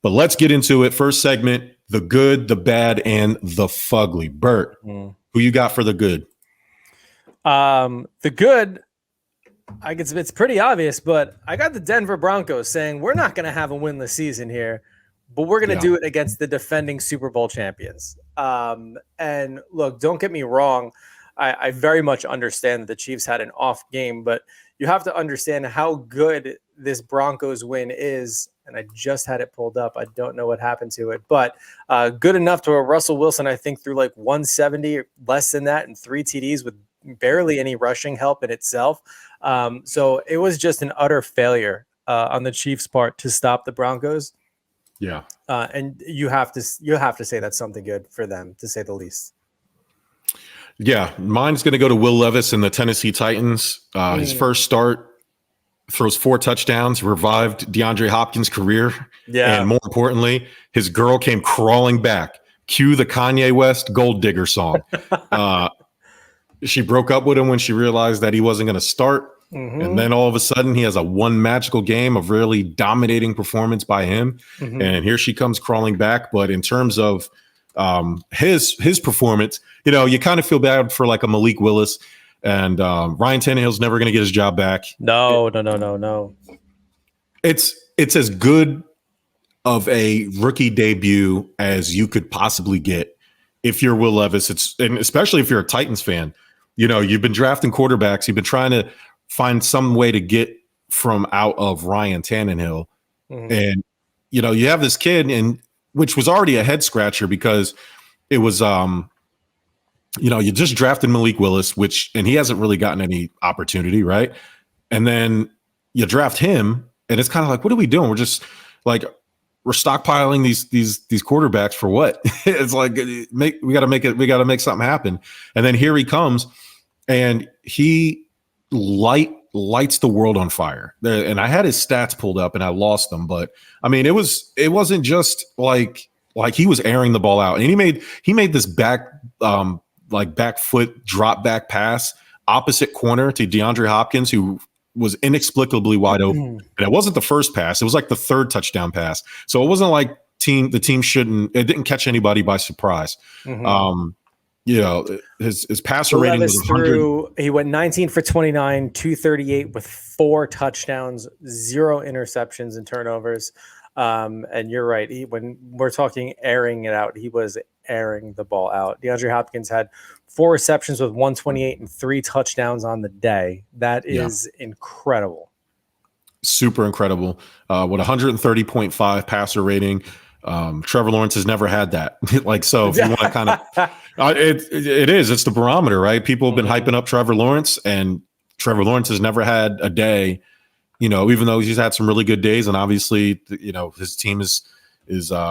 But let's get into it. First segment, the good, the bad, and the fugly. Bert, who you got for the good? The good, I guess it's pretty obvious, but I got the Denver Broncos saying we're not going to have a winless season here, but we're going to do it against the defending Super Bowl champions. And look, don't get me wrong. I very much understand that the Chiefs had an off game, but you have to understand how good this Broncos win is. And I just had it pulled up. I don't know what happened to it, but good enough to Russell Wilson, I think, threw like 170 or less than that and 3 TDs with barely any rushing help in itself. So it was just an utter failure on the Chiefs' part to stop the Broncos. Yeah. And you have to say that's something good for them, to say the least. Yeah, mine's going to go to Will Levis and the Tennessee Titans. His first start, throws 4 touchdowns, revived DeAndre Hopkins' career. Yeah. And more importantly, his girl came crawling back. Cue the Kanye West Gold Digger song. She broke up with him when she realized that he wasn't going to start. And then all of a sudden he has a one magical game of really dominating performance by him. And here she comes crawling back. But in terms of his performance, you know, you kind of feel bad for like a Malik Willis, and Ryan Tannehill's never going to get his job back. No. It's as good of a rookie debut as you could possibly get if you're Will Levis. And especially if you're a Titans fan, you know, you've been drafting quarterbacks. You've been trying to find some way to get from out of Ryan Tannehill. And, you know, you have this kid, and which was already a head scratcher because it was, you know, you just drafted Malik Willis, and he hasn't really gotten any opportunity, right? And then you draft him, and it's kind of like, what are we doing? We're just like, we're stockpiling these quarterbacks for what? It's like, we got to make something happen. And then here he comes, and he lights the world on fire. And I had his stats pulled up and I lost them, but I mean, it wasn't just like he was airing the ball out, and he made this back foot drop back pass opposite corner to DeAndre Hopkins, who was inexplicably wide open. And it wasn't the first pass. It was like the third touchdown pass. So it wasn't like the team it didn't catch anybody by surprise. You know, his passer rating was 100. He went 19 for 29, 238 with 4 touchdowns, 0 interceptions and turnovers. And you're right. When we're talking airing it out, he was airing the ball out. DeAndre Hopkins had 4 receptions with 128 and 3 touchdowns on the day. That is incredible. Super incredible. With 130.5 passer rating. Trevor Lawrence has never had that. Like, so if you want to kind of, it's the barometer, right? People have been hyping up Trevor Lawrence, and Trevor Lawrence has never had a day, you know, even though he's had some really good days. And obviously, you know, his team is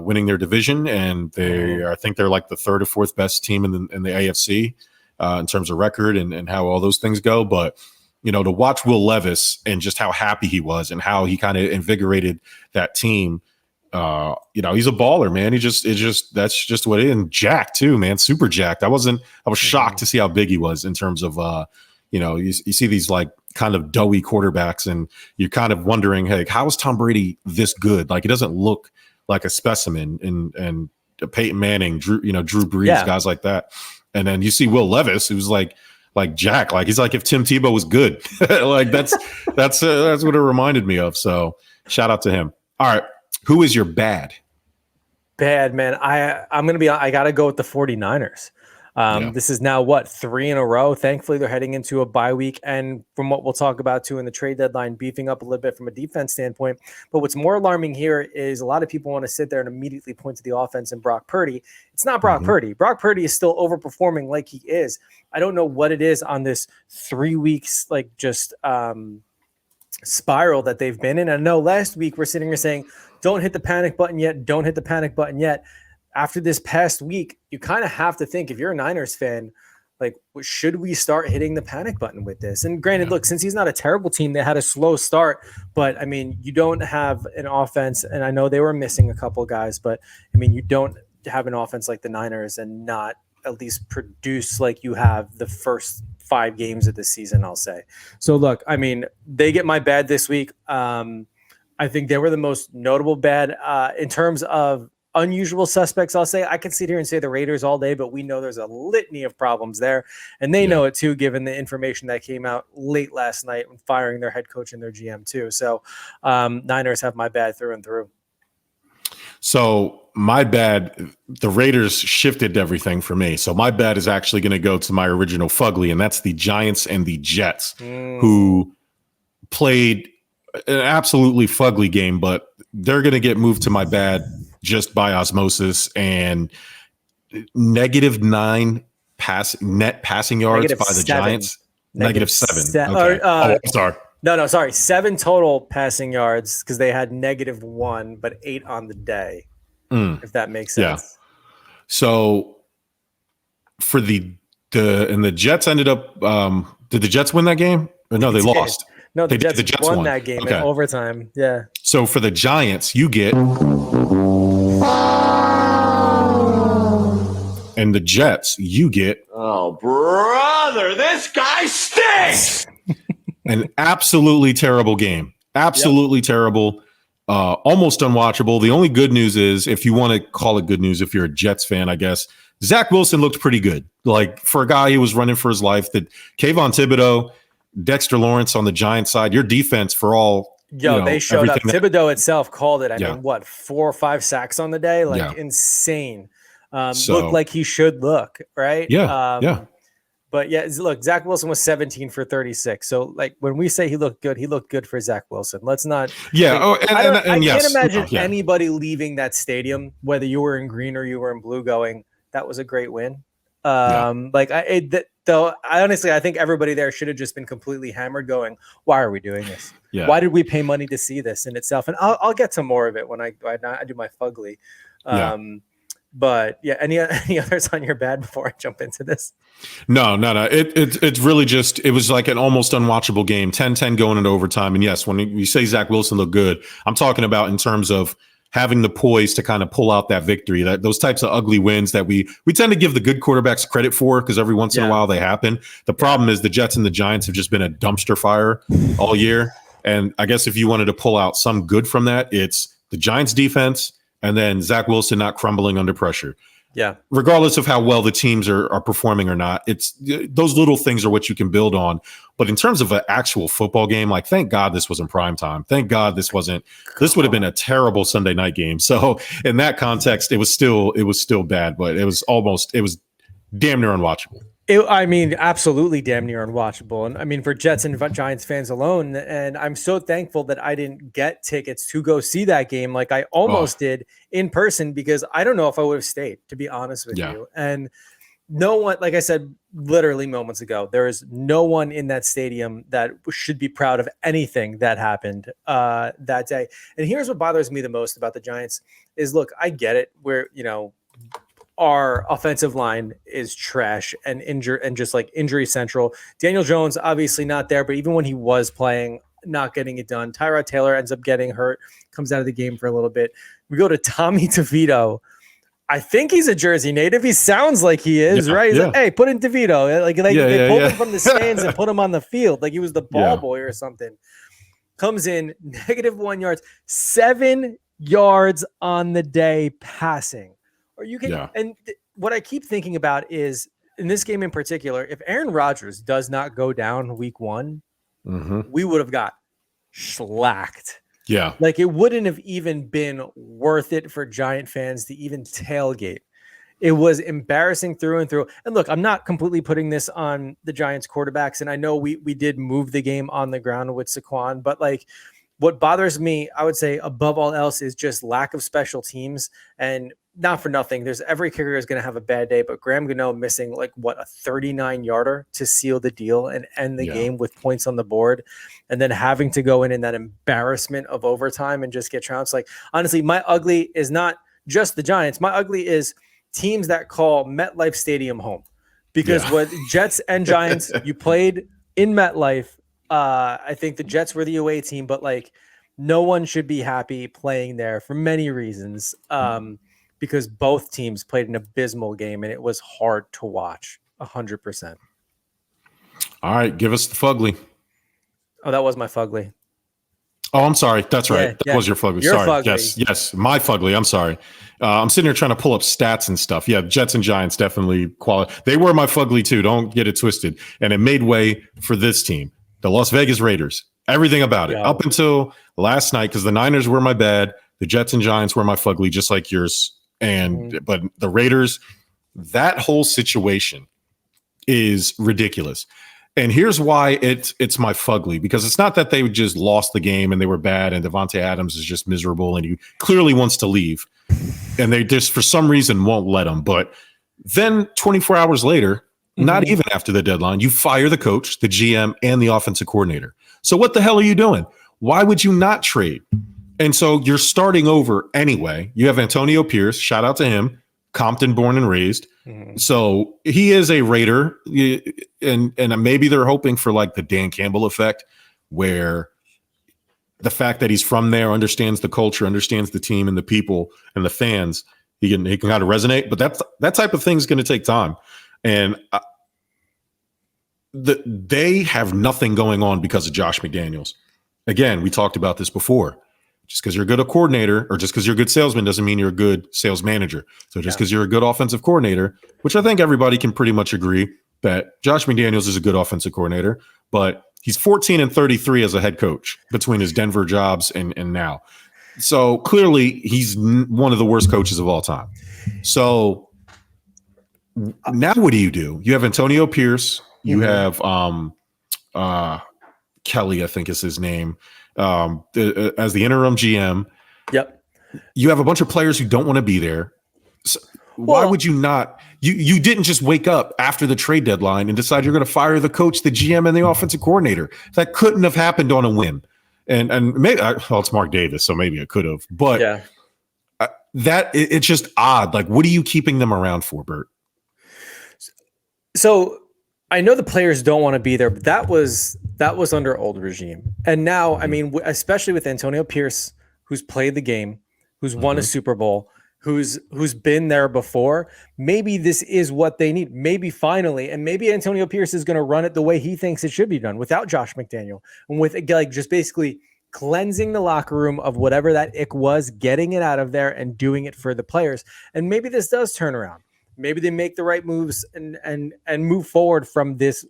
winning their division, and I think they're like the 3rd or 4th best team in the AFC in terms of record and how all those things go. But, you know, to watch Will Levis and just how happy he was and how he kind of invigorated that team. You know, he's a baller, man. That's just what it is. And jacked too, man. Super jacked. I was shocked to see how big he was in terms of, you know, you see these like kind of doughy quarterbacks, and you're kind of wondering, hey, how is Tom Brady this good? Like, he doesn't look like a specimen. And Peyton Manning, Drew Brees, guys like that. And then you see Will Levis, who's like Jack, like he's like if Tim Tebow was good. Like that's what it reminded me of. So shout out to him. All right. Who is your bad? Bad, man. I got to go with the 49ers. This is now 3 in a row. Thankfully, they're heading into a bye week. And from what we'll talk about too in the trade deadline, beefing up a little bit from a defense standpoint. But what's more alarming here is a lot of people want to sit there and immediately point to the offense and Brock Purdy. It's not Brock Purdy. Brock Purdy is still overperforming like he is. I don't know what it is on this 3 weeks, like just spiral that they've been in. I know last week we're sitting here saying, don't hit the panic button yet. Don't hit the panic button yet. After this past week, you kind of have to think, if you're a Niners fan, like, should we start hitting the panic button with this? And granted, look, since he's not a terrible team, they had a slow start, but I mean, you don't have an offense, and I know they were missing a couple guys, but I mean, you don't have an offense like the Niners and not at least produce like you have the first 5 games of the season, I'll say. So look, I mean, they get my bad this week. I think they were the most notable bad in terms of unusual suspects. I'll say I can sit here and say the Raiders all day, but we know there's a litany of problems there, and they know it too, given the information that came out late last night when firing their head coach and their GM too. So Niners have my bad through and through. So my bad, the Raiders shifted everything for me. So my bad is actually going to go to my original Fugly, and that's the Giants and the Jets, who played an absolutely fugly game, but they're going to get moved to my bad just by osmosis. And -9 net passing yards by the Giants. -7. Okay. I'm sorry. No, sorry. 7 total passing yards because they had -1, but 8 on the day. If that makes sense. Yeah. So for the Jets ended up. Did the Jets win that game? Or no, they lost. No, the Jets won that game in overtime. Yeah. So for the Giants, you get, and the Jets, you get. Oh, brother, this guy stinks. An absolutely terrible game. Absolutely terrible. Almost unwatchable. The only good news is, if you want to call it good news, if you're a Jets fan, I guess, Zach Wilson looked pretty good. Like, for a guy who was running for his life, that Kayvon Thibodeau, Dexter Lawrence on the Giants side, your defense for all. They showed up. Thibodeau itself called it. I mean, what, 4 or 5 sacks on the day? Like, insane. Looked like he should look, right? Yeah. But yeah, look, Zach Wilson was 17 for 36. So, like, when we say he looked good for Zach Wilson. Let's not. Yeah. I can't imagine anybody leaving that stadium, whether you were in green or you were in blue, going, that was a great win. Though I honestly, I think everybody there should have just been completely hammered, going, why are we doing this? Yeah. Why did we pay money to see this in itself? And I'll get to more of it when I do my Fugly. But yeah, any others on your bad before I jump into this? No. It's really just, it was like an almost unwatchable game, 10-10 going into overtime. And yes, when you say Zach Wilson looked good, I'm talking about in terms of having the poise to kind of pull out that victory, that those types of ugly wins that we tend to give the good quarterbacks credit for, because every once in a while they happen. The problem is the Jets and the Giants have just been a dumpster fire all year. And I guess if you wanted to pull out some good from that, it's the Giants defense, and then Zach Wilson not crumbling under pressure. Yeah. Regardless of how well the teams are performing or not, it's those little things are what you can build on. But in terms of an actual football game, like, thank God this wasn't prime time. Thank God this would have been a terrible Sunday night game. So in that context, it was still bad, but it was damn near unwatchable. Absolutely damn near unwatchable. And I mean, for Jets and Giants fans alone, and I'm so thankful that I didn't get tickets to go see that game like I almost did in person, because I don't know if I would have stayed, to be honest with you. And no one, like I said, literally moments ago, there is no one in that stadium that should be proud of anything that happened that day. And here's what bothers me the most about the Giants is, look, I get it. Our offensive line is trash and just like injury central. Daniel Jones obviously not there, but even when he was playing, not getting it done. Tyrod Taylor ends up getting hurt, comes out of the game for a little bit. We go to Tommy DeVito. I think he's a Jersey native. He sounds like he is, right? He's like, hey, put in DeVito. Like they pulled him from the stands and put him on the field like he was the ball boy or something. Comes in -1 yards, 7 yards on the day passing. Or you can, and what I keep thinking about is, in this game in particular, if Aaron Rodgers does not go down week 1, we would have got shellacked. Yeah. Like, it wouldn't have even been worth it for Giant fans to even tailgate. It was embarrassing through and through. And look, I'm not completely putting this on the Giants quarterbacks. And I know we did move the game on the ground with Saquon, but like, what bothers me, I would say above all else, is just lack of special teams. And not for nothing, there's every kicker is going to have a bad day, but Graham Gano missing a 39-yarder to seal the deal and end the game with points on the board, and then having to go in that embarrassment of overtime and just get trounced. Like, honestly, my ugly is not just the Giants. My ugly is teams that call MetLife Stadium home, because what Jets and Giants, you played in MetLife. I think the Jets were the away team, but like, no one should be happy playing there for many reasons. Because both teams played an abysmal game and it was hard to watch 100%. All right. Give us the Fugly. Oh, that was my Fugly. Oh, I'm sorry. That's right. Yeah, That was your Fugly. Your Sorry. Fugly. Yes. My Fugly. I'm sorry. I'm sitting here trying to pull up stats and stuff. Yeah, Jets and Giants definitely qualify. They were my Fugly too. Don't get it twisted. And it made way for this team, the Las Vegas Raiders. Everything about it up until last night, because the Niners were my bad. The Jets and Giants were my Fugly, just like yours. But the Raiders, that whole situation is ridiculous. And here's why it's my Fugly, because it's not that they just lost the game and they were bad and Davante Adams is just miserable and he clearly wants to leave and they just for some reason won't let him. But then 24 hours later, not even after the deadline, you fire the coach, the GM, and the offensive coordinator. So what the hell are you doing? Why would you not trade? And so you're starting over anyway. You have Antonio Pierce, shout out to him, Compton born and raised. So he is a Raider, and maybe they're hoping for like the Dan Campbell effect, where the fact that he's from there, understands the culture, understands the team and the people and the fans, he can kind of resonate. But that type of thing is going to take time, and they have nothing going on because of Josh McDaniels. Again, we talked about this before. Just because you're a good coordinator or just because you're a good salesman doesn't mean you're a good sales manager. So just because you're a good offensive coordinator, which I think everybody can pretty much agree that Josh McDaniels is a good offensive coordinator, but he's 14-33 as a head coach between his Denver jobs and now. So clearly he's one of the worst coaches of all time. So now what do? You have Antonio Pierce. You have Kelly, I think is his name. As the interim GM. Yep. You have a bunch of players who don't want to be there. So why would you not? You didn't just wake up after the trade deadline and decide you're going to fire the coach, the GM, and the offensive coordinator. That couldn't have happened on a whim. And maybe it's Mark Davis, so maybe it could have. But it's just odd. Like, what are you keeping them around for, Bert? So I know the players don't want to be there, but that was under old regime. And now, I mean, especially with Antonio Pierce, who's played the game, who's won a Super Bowl, who's been there before, maybe this is what they need. Maybe finally, and maybe Antonio Pierce is going to run it the way he thinks it should be done without Josh McDaniel, and with like just basically cleansing the locker room of whatever that ick was, getting it out of there and doing it for the players. And maybe this does turn around. Maybe they make the right moves and move forward from this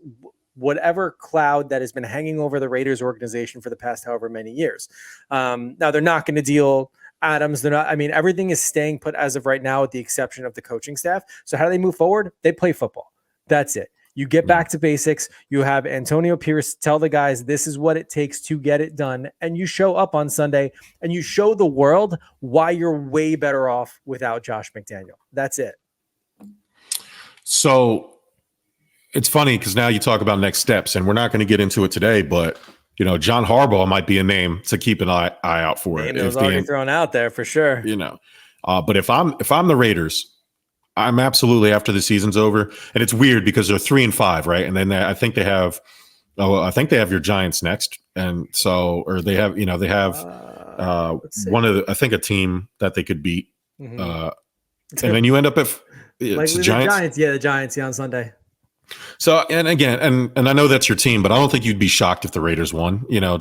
whatever cloud that has been hanging over the Raiders organization for the past however many years. Now they're not going to deal Adams. They're not. I mean, everything is staying put as of right now, with the exception of the coaching staff. So how do they move forward? They play football. That's it. You get back to basics. You have Antonio Pierce tell the guys this is what it takes to get it done, and you show up on Sunday and you show the world why you're way better off without Josh McDaniel. That's it. So it's funny because now you talk about next steps, and we're not going to get into it today, but John Harbaugh might be a name to keep an eye out for. It was already thrown out there for sure. But if I'm the Raiders, I'm absolutely, after the season's over, and it's weird because they're 3-5, right? And then I think they have your Giants next, and so or they have one of the, I think a team that they could beat, and then you end up at. It's the Giants. Yeah, the Giants on Sunday. So, and again, and I know that's your team, but I don't think you'd be shocked if the Raiders won. That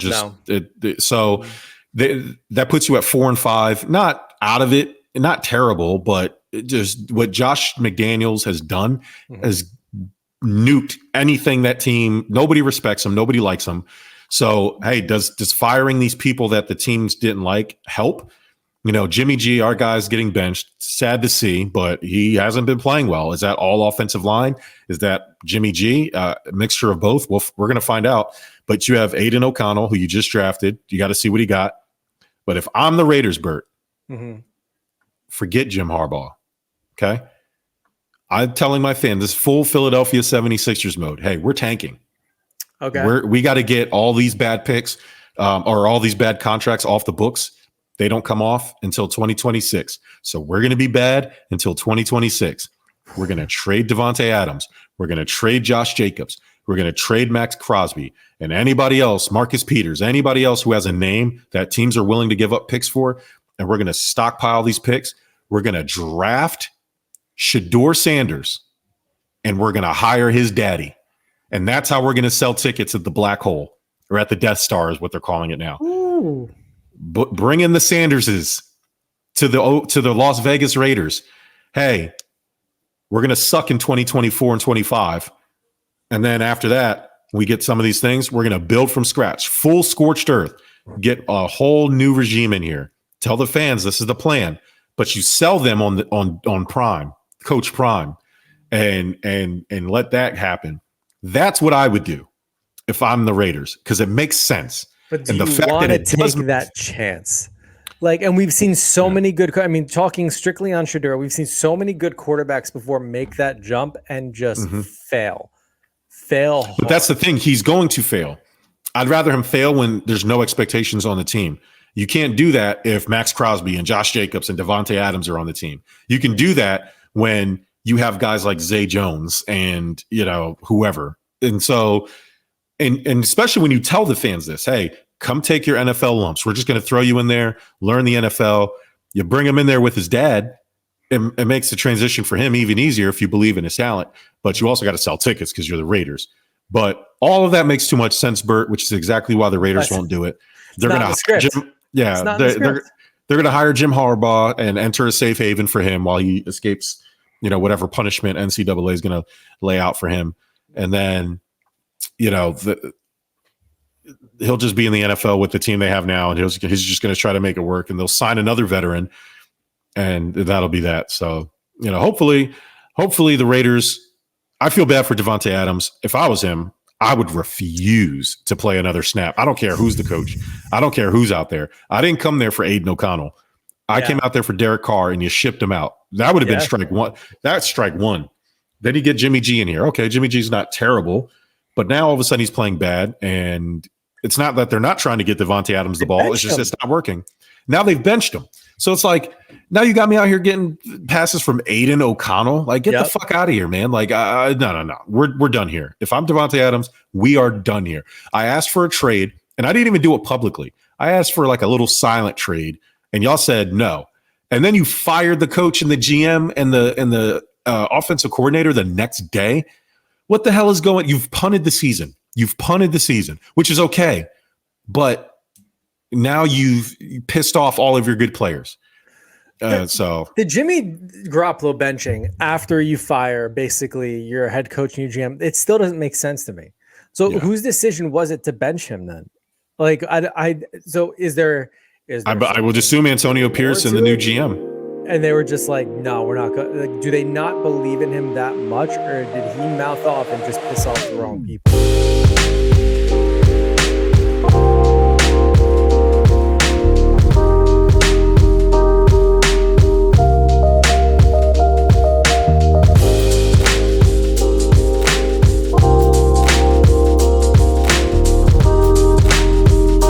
puts you at 4-5, not out of it, not terrible, but just what Josh McDaniels has done has nuked anything that team. Nobody respects him. Nobody likes him. So, hey, does firing these people that the teams didn't like help? Jimmy G, our guy's getting benched. Sad to see, but he hasn't been playing well. Is that all offensive line? Is that Jimmy G? A mixture of both? Well, we're going to find out. But you have Aiden O'Connell, who you just drafted. You got to see what he got. But if I'm the Raiders, Bert, forget Jim Harbaugh, okay? I'm telling my fans, this full Philadelphia 76ers mode. Hey, we're tanking. Okay. We got to get all these bad picks or all these bad contracts off the books. They don't come off until 2026. So we're going to be bad until 2026. We're going to trade Davante Adams. We're going to trade Josh Jacobs. We're going to trade Max Crosby and anybody else, Marcus Peters, anybody else who has a name that teams are willing to give up picks for. And we're going to stockpile these picks. We're going to draft Shedeur Sanders, and we're going to hire his daddy. And that's how we're going to sell tickets at the Black Hole. or at the Death Star is what they're calling it now. Ooh. But bring in the Sanderses to the Las Vegas Raiders. Hey, we're going to suck in 2024 and 25. And then after that, we get some of these things. We're going to build from scratch, full scorched earth, get a whole new regime in here. Tell the fans this is the plan, but you sell them on Prime, Coach Prime, and let that happen. That's what I would do if I'm the Raiders, because it makes sense. But do you want to take that chance? Like, and we've seen so many good. I mean, talking strictly on Shedeur, we've seen so many good quarterbacks before make that jump and just fail. But that's the thing. He's going to fail. I'd rather him fail when there's no expectations on the team. You can't do that if Max Crosby and Josh Jacobs and Davante Adams are on the team. You can do that when you have guys like Zay Jones and, whoever. And so, and especially when you tell the fans this, hey, come take your NFL lumps. We're just going to throw you in there, learn the NFL. You bring him in there with his dad. It makes the transition for him even easier if you believe in his talent. But you also got to sell tickets because you're the Raiders. But all of that makes too much sense, Bert, which is exactly why the Raiders won't do it. They're going to they're going to hire Jim Harbaugh and enter a safe haven for him while he escapes, whatever punishment NCAA is going to lay out for him. And then, he'll just be in the NFL with the team they have now, and he's just going to try to make it work, and they'll sign another veteran, and that'll be that. So, hopefully the Raiders. I feel bad for Davante Adams. If I was him, I would refuse to play another snap. I don't care who's the coach. I don't care who's out there. I didn't come there for Aiden O'Connell. I came out there for Derek Carr, and you shipped him out. That would have been strike one. That's strike one. Then you get Jimmy G in here. Okay, Jimmy G's not terrible, but now all of a sudden he's playing bad, and it's not that they're not trying to get Davante Adams the ball. It's just it's not working. Now they've benched him. So it's like, now you got me out here getting passes from Aiden O'Connell. Like, get the fuck out of here, man. Like, no. We're done here. If I'm Davante Adams, we are done here. I asked for a trade, and I didn't even do it publicly. I asked for like a little silent trade, and y'all said no. And then you fired the coach and the GM and the offensive coordinator the next day. What the hell is going? You've punted the season. Which is okay. But now you've pissed off all of your good players. So the Jimmy Garoppolo benching after you fire basically your head coach and your GM, it still doesn't make sense to me. So whose decision was it to bench him then? Like, so is there I would assume Antonio Pierce and the new GM. And they were just like, no, we're not going. Like, do they not believe in him that much, or did he mouth off and just piss off the wrong people?